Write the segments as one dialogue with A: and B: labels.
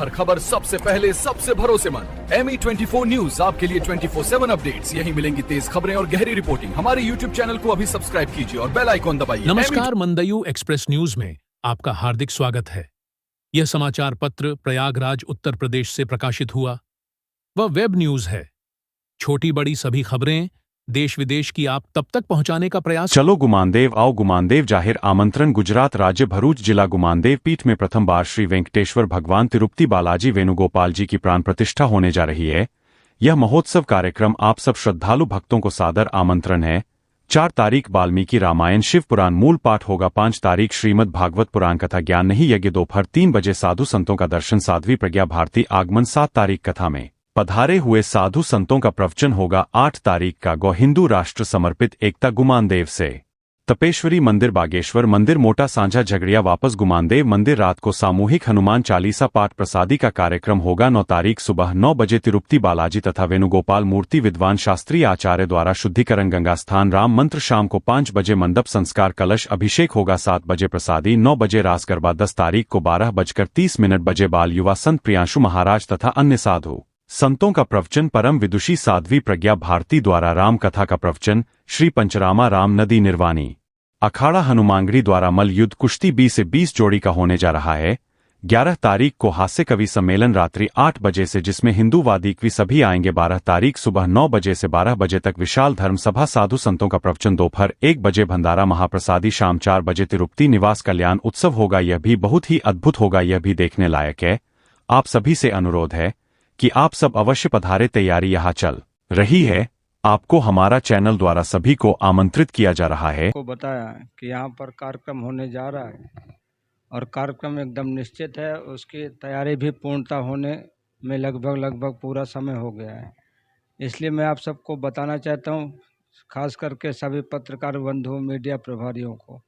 A: हर खबर सबसे पहले सबसे भरोसेमंद ME24 न्यूज आपके लिए 24/7 अपडेट्स। यही मिलेंगी तेज खबरें और गहरी रिपोर्टिंग। हमारे YouTube चैनल को अभी सब्सक्राइब कीजिए और बेल आइकॉन दबाइए।
B: नमस्कार, मंदयू एक्सप्रेस न्यूज में आपका हार्दिक स्वागत है। यह समाचार पत्र प्रयागराज उत्तर प्रदेश से प्रकाशित हुआ। वह वेब न्यूज है। छोटी बड़ी सभी खबरें देश विदेश की आप तब तक पहुंचाने का प्रयास।
C: चलो गुमानदेव आओ गुमानदेव जाहिर आमंत्रण। गुजरात राज्य भरूच जिला गुमानदेव पीठ में प्रथम बार श्री वेंकटेश्वर भगवान तिरुपति बालाजी वेणुगोपाल जी की प्राण प्रतिष्ठा होने जा रही है। यह महोत्सव कार्यक्रम आप सब श्रद्धालु भक्तों को सादर आमंत्रण है। 4 तारीख वाल्मीकि रामायण शिव पुराण मूल पाठ होगा। 5 तारीख श्रीमद् भागवत पुराण कथा ज्ञान नहीं यज्ञ दोपहर 3 बजे साधु संतों का दर्शन साध्वी प्रज्ञा भारती आगमन। 7 तारीख कथा में पधारे हुए साधु संतों का प्रवचन होगा। 8 तारीख का गौ हिंदू राष्ट्र समर्पित एकता गुमानदेव से तपेश्वरी मंदिर बागेश्वर मंदिर मोटा सांझा झगड़िया वापस गुमानदेव मंदिर। रात को सामूहिक हनुमान चालीसा पाठ प्रसादी का कार्यक्रम होगा। 9 तारीख सुबह 9 बजे तिरुपति बालाजी तथा वेणुगोपाल मूर्ति विद्वान शास्त्रीय आचार्य द्वारा शुद्धिकरण गंगा स्थान राम मंत्र। शाम को 5 बजे मंडप संस्कार कलश अभिषेक होगा। 7 बजे प्रसादी 9 बजे रास गरबा। 10 तारीख को 12:30 बजे बाल युवा संत प्रियांशु महाराज तथा अन्य साधु संतों का प्रवचन। परम विदुषी साध्वी प्रज्ञा भारती द्वारा राम कथा का प्रवचन। श्री पंचरामा राम नदी निर्वाणी अखाड़ा हनुमानगढ़ी द्वारा मल्ल युद्ध कुश्ती 20 से 20 जोड़ी का होने जा रहा है। 11 तारीख को हास्य कवि सम्मेलन रात्रि 8 बजे से जिसमें हिंदूवादी कवि सभी आएंगे। 12 तारीख सुबह 9 बजे से 12 बजे तक विशाल धर्म सभा साधु संतों का प्रवचन। दोपहर 1 बजे भंडारा महाप्रसादी। शाम 4 बजे तिरुपति निवास कल्याण उत्सव होगा। यह भी बहुत ही अद्भुत होगा, यह भी देखने लायक है। आप सभी से अनुरोध है कि आप सब अवश्य पधारे। तैयारी यहाँ चल रही है। आपको हमारा चैनल द्वारा सभी को आमंत्रित किया जा रहा है।
D: को बताया कि यहाँ पर कार्यक्रम होने जा रहा है और कार्यक्रम एकदम निश्चित है। उसकी तैयारी भी पूर्णता होने में लगभग पूरा समय हो गया है। इसलिए मैं आप सबको बताना चाहता हूँ, खास करके सभी पत्रकार बंधु मीडिया प्रभारियों को,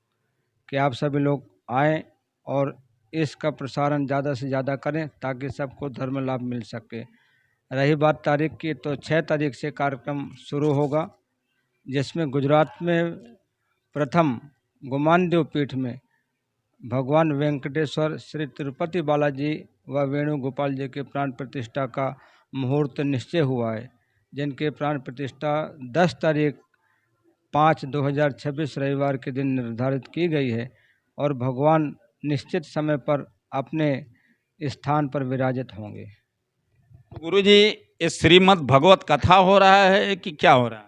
D: कि आप सभी लोग आएँ और इसका प्रसारण ज़्यादा से ज़्यादा करें ताकि सबको धर्म लाभ मिल सके। रही बात तारीख की, तो 6 तारीख से कार्यक्रम शुरू होगा, जिसमें गुजरात में प्रथम गुमानदेव पीठ में भगवान वेंकटेश्वर श्री तिरुपति बालाजी व वेणुगोपाल जी के प्राण प्रतिष्ठा का मुहूर्त निश्चय हुआ है, जिनके प्राण प्रतिष्ठा 10 तारीख 5/2026 रविवार के दिन निर्धारित की गई है और भगवान निश्चित समय पर अपने स्थान पर विराजित होंगे।
E: गुरुजी, ये श्रीमद् भगवत कथा हो रहा है कि क्या हो रहा है?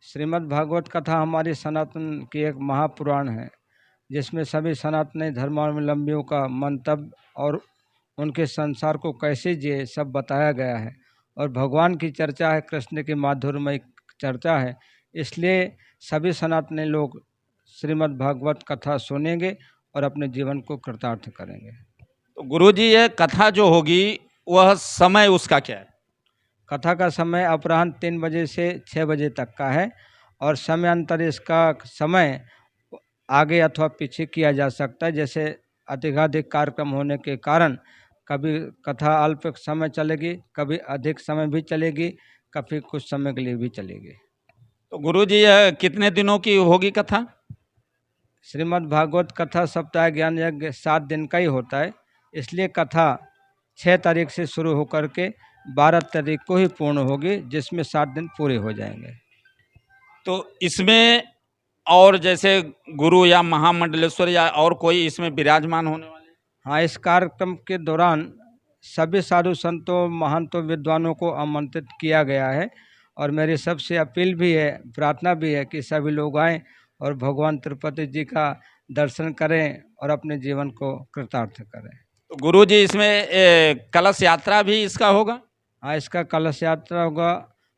D: श्रीमद् भागवत कथा हमारी सनातन की एक महापुराण है, जिसमें सभी सनातनी धर्मावलंबियों का मंतव्य और उनके संसार को कैसे जिए सब बताया गया है। और भगवान की चर्चा है, कृष्ण की माधुर्यमय चर्चा है, इसलिए सभी सनातनी लोग श्रीमद् भागवत कथा सुनेंगे और अपने जीवन को कृतार्थ करेंगे।
E: तो गुरुजी, ये कथा जो होगी वह समय उसका क्या है?
D: कथा का समय अपराह्न 3 बजे से 6 बजे तक का है और समयांतर इसका समय आगे अथवा पीछे किया जा सकता है। जैसे अधिकाधिक कार्यक्रम होने के कारण कभी कथा अल्प समय चलेगी, कभी अधिक समय भी चलेगी, कभी कुछ समय के लिए भी चलेगी।
E: तो गुरुजी, यह कितने दिनों की होगी कथा?
D: श्रीमद् भागवत कथा सप्ताह ज्ञान यज्ञ 7 दिन का ही होता है, इसलिए कथा 6 तारीख से शुरू होकर के 12 तारीख को ही पूर्ण होगी, जिसमें 7 दिन पूरे हो जाएंगे।
E: तो इसमें और जैसे गुरु या महामंडलेश्वर या और कोई इसमें विराजमान होने वाले?
D: हाँ, इस कार्यक्रम के दौरान सभी साधु संतों महंतों विद्वानों को आमंत्रित किया गया है और मेरी सबसे अपील भी है, प्रार्थना भी है कि सभी लोग आएँ और भगवान तिरुपति जी का दर्शन करें और अपने जीवन को कृतार्थ करें।
E: तो गुरुजी, इसमें कलश यात्रा भी इसका होगा?
D: हाँ, इसका कलश यात्रा होगा,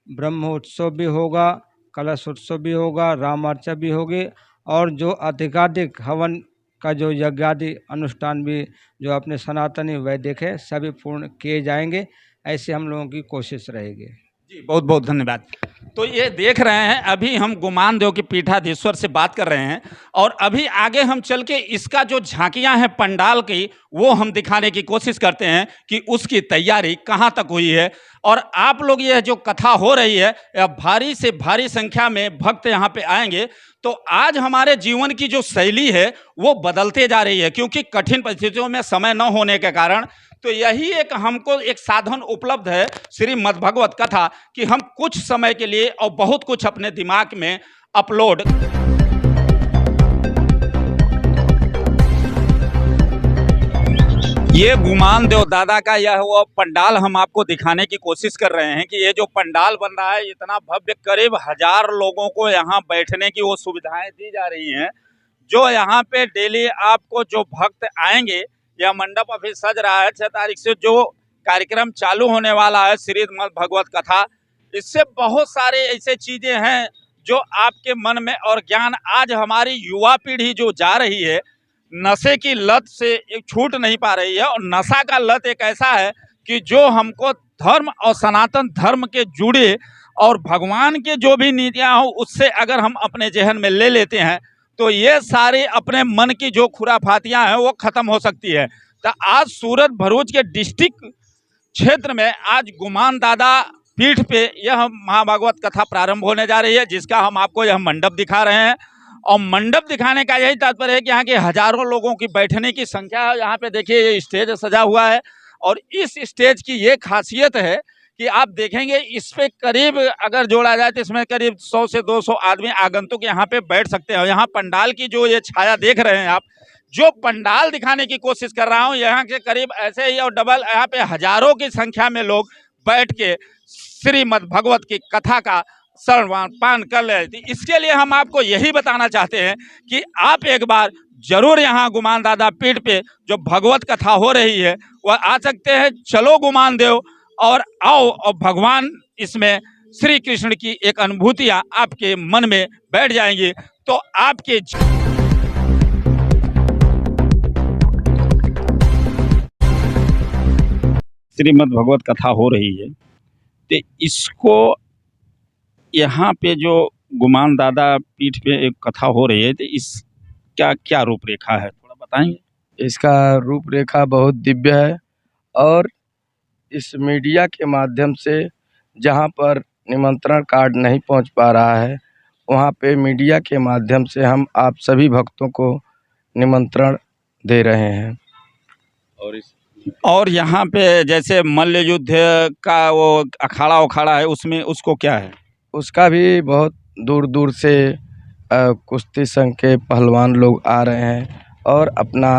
D: ब्रह्म उत्सव भी होगा, कलश उत्सव भी होगा, राम अर्चा भी होगी और जो अधिकाधिक हवन का जो यज्ञादि अनुष्ठान भी जो अपने सनातनी वैदिक है सभी पूर्ण किए जाएंगे। ऐसे हम लोगों की कोशिश रहेगी।
E: जी, बहुत बहुत धन्यवाद। तो ये देख रहे हैं, अभी हम गुमानदेव के पीठाधीश्वर से बात कर रहे हैं और अभी आगे हम चल के इसका जो झांकियां हैं पंडाल की, वो हम दिखाने की कोशिश करते हैं कि उसकी तैयारी कहां तक हुई है। और आप लोग, ये जो कथा हो रही है, भारी से भारी संख्या में भक्त यहाँ पे आएंगे। तो आज हमारे जीवन की जो शैली है वो बदलते जा रही है, क्योंकि कठिन परिस्थितियों में समय न होने के कारण तो यही एक हमको एक साधन उपलब्ध है श्रीमद् भगवत कथा कि हम कुछ समय के लिए और बहुत कुछ अपने दिमाग में अपलोड। ये गुमान देव दादा का यह वो पंडाल हम आपको दिखाने की कोशिश कर रहे हैं कि ये जो पंडाल बन रहा है इतना भव्य, करीब 1000 लोगों को यहाँ बैठने की वो सुविधाएं दी जा रही हैं। जो यहाँ पे डेली आपको जो भक्त आएंगे, यह मंडप अभी सज रहा है। 6 तारीख से जो कार्यक्रम चालू होने वाला है श्रीमद् भगवत कथा, इससे बहुत सारे ऐसे चीजें हैं जो आपके मन में और ज्ञान, आज हमारी युवा पीढ़ी जो जा रही है नशे की लत से एक छूट नहीं पा रही है। और नशा का लत एक ऐसा है कि जो हमको धर्म और सनातन धर्म के जुड़े और भगवान के जो भी नीतियाँ हो उससे अगर हम अपने जहन में ले लेते हैं तो ये सारे अपने मन की जो खुराफातियाँ हैं वो ख़त्म हो सकती है। तो आज सूरत भरूच के डिस्ट्रिक्ट क्षेत्र में आज गुमान दादा पीठ पे यह महाभागवत कथा प्रारंभ होने जा रही है, जिसका हम आपको यह मंडप दिखा रहे हैं। और मंडप दिखाने का यही तात्पर्य है कि यहाँ के हजारों लोगों की बैठने की संख्या है। यहाँ पे देखिए ये स्टेज सजा हुआ है और इस स्टेज की ये खासियत है कि आप देखेंगे इस पे करीब अगर जोड़ा जाए तो इसमें करीब 100 से 200 आदमी आगंतुक यहाँ पे बैठ सकते हैं। यहाँ पंडाल की जो ये छाया देख रहे हैं आप, जो पंडाल दिखाने की कोशिश कर रहा हूँ, यहाँ के करीब ऐसे ही और डबल यहाँ पे हजारों की संख्या में लोग बैठ के श्रीमद् भगवत की कथा का श्रवण पान कर ले। इसके लिए हम आपको यही बताना चाहते हैं कि आप एक बार जरूर यहाँ गुमान दादा पीठ पे जो भगवत कथा हो रही है वह आ सकते हैं। चलो गुमान देव और आओ, और भगवान इसमें श्री कृष्ण की एक अनुभूतियाँ आपके मन में बैठ जाएंगी। तो आपके श्रीमद् भगवत कथा हो रही है तो इसको यहाँ पे जो गुमान दादा पीठ पे एक कथा हो रही है तो इस क्या क्या रूपरेखा है, थोड़ा बताएंगे?
D: इसका रूपरेखा बहुत दिव्य है और इस मीडिया के माध्यम से जहाँ पर निमंत्रण कार्ड नहीं पहुँच पा रहा है वहाँ पे मीडिया के माध्यम से हम आप सभी भक्तों को निमंत्रण दे रहे हैं।
E: और यहाँ पे जैसे मल्ल युद्ध का वो अखाड़ा उखाड़ा है उसमें उसको क्या है?
D: उसका भी बहुत दूर दूर से कुश्ती संघ के पहलवान लोग आ रहे हैं और अपना